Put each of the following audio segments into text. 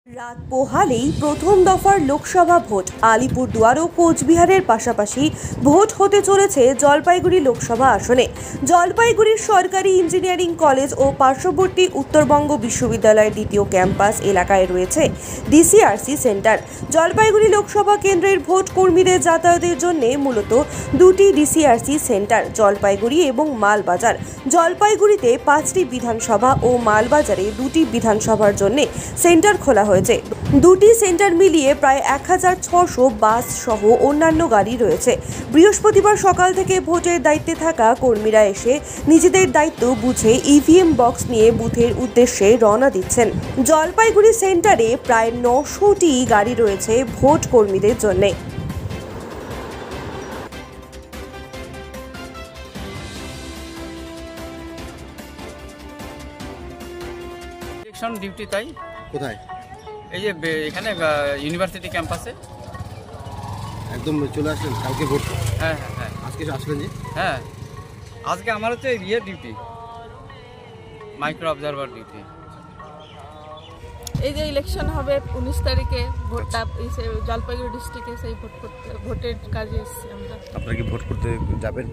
রাত পোহালেই প্রথম দফার লোকসভা ভোট। আলিপুরদুয়ার ও কোচবিহারের পাশাপাশি ভোট হতে চলেছে জলপাইগুড়ি লোকসভা আসনে। জলপাইগুড়ির সরকারি ইঞ্জিনিয়ারিং কলেজ ও পার্শ্ববর্তী উত্তরবঙ্গ বিশ্ববিদ্যালয়ের দ্বিতীয় ক্যাম্পাস এলাকায় রয়েছে ডিসিআরসি সেন্টার। জলপাইগুড়ি লোকসভা কেন্দ্রের ভোট কর্মীদের যাতায়াতের জন্য মূলত দুটি ডিসিআরসি সেন্টার, জলপাইগুড়ি এবং মালবাজার। জলপাইগুড়িতে 5টি বিধানসভা ও মালবাজারে 2টি বিধানসভার জন্য সেন্টার খোলা হয়েছে। দুটি সেন্টার মিলিয়ে প্রায় 1600 বাস সহ অন্যান্য গাড়ি রয়েছে। বৃহস্পতিবার সকাল থেকে ভোটের দায়িত্বে থাকা কর্মীরা এসে নিজেদের দায়িত্ব বুঝে ইভিএম বক্স নিয়ে বুথের উদ্দেশ্যে রওনা দিচ্ছেন। জলপাইগুড়ি সেন্টারে প্রায় 900টি গাড়ি রয়েছে ভোট কর্মীদের জন্য। ইলেকশন ডিউটি তাই কোথায়? এই যে এখানে ইউনিভার্সিটি ক্যাম্পাসে। একদম চলে আসলেন কালকে ভোট? হ্যাঁ হ্যাঁ হ্যাঁ। আজকে আসলেন যে? হ্যাঁ, আজকে আমার হচ্ছে ডিউটি, মাইক্রো অবজারভার ডিউটি। এই যে ইলেকশন হবে 19 তারিখে, ভোটটা জলপাইগুড়ি ডিস্ট্রিক্টে, সেই ভোটের কাজে এসেছি আমরা। আপনারা কি ভোট করতে যাবেন?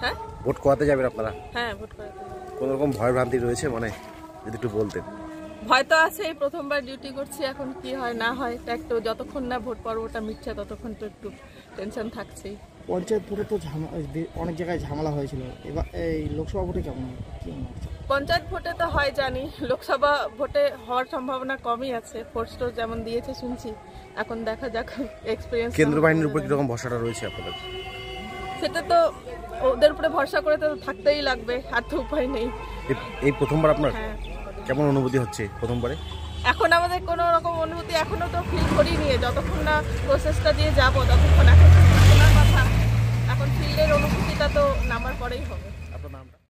হ্যাঁ, ভোট করাতে যাবেন আপনারা? হ্যাঁ, ভোট করাতে। কোনো রকম ভয় ভ্রান্তি রয়েছে মনে? যদি একটু বলতেন। ভয় তো আছে, প্রথমবার ডিউটি করছি, এখন কি হয় না হয় একটু, যতক্ষণ না ভোট পর্বটা মিটছে ততক্ষণ তো একটু টেনশন থাকছেই। পঞ্চায়েত ভোটে তো অনেক জায়গায় ঝামেলা হয়েছিল, এবার এই লোকসভা ভোটে কেমন হবে? পঞ্চায়েত ভোটে তো হয় জানি, লোকসভা ভোটে হওয়ার সম্ভাবনা কমই আছে। ফোর্স টোর্স যেমন দিয়েছে শুনছি, এখন দেখা যাক এক্সপিরিয়েন্স। কেন্দ্র বাহিনীর উপর কিরকম ভরসাটা রয়েছে আপনাদের? সেটা তো ওদের উপরে ভরসা করে তো থাকতেই লাগবে, আর তো উপায় নেই। এই প্রথমবার আপনার হ্যাঁ। কেমন অনুভূতি হচ্ছে প্রথমবারে? এখন আমাদের কোনো রকম অনুভূতি এখনো তো ফিল করিনি, যতক্ষণ না প্রসেসটা দিয়ে যাবো ততক্ষণ এখন শোনার কথা। এখন ফিল্ডের অনুভূতিটা তো নামার পরেই হবে।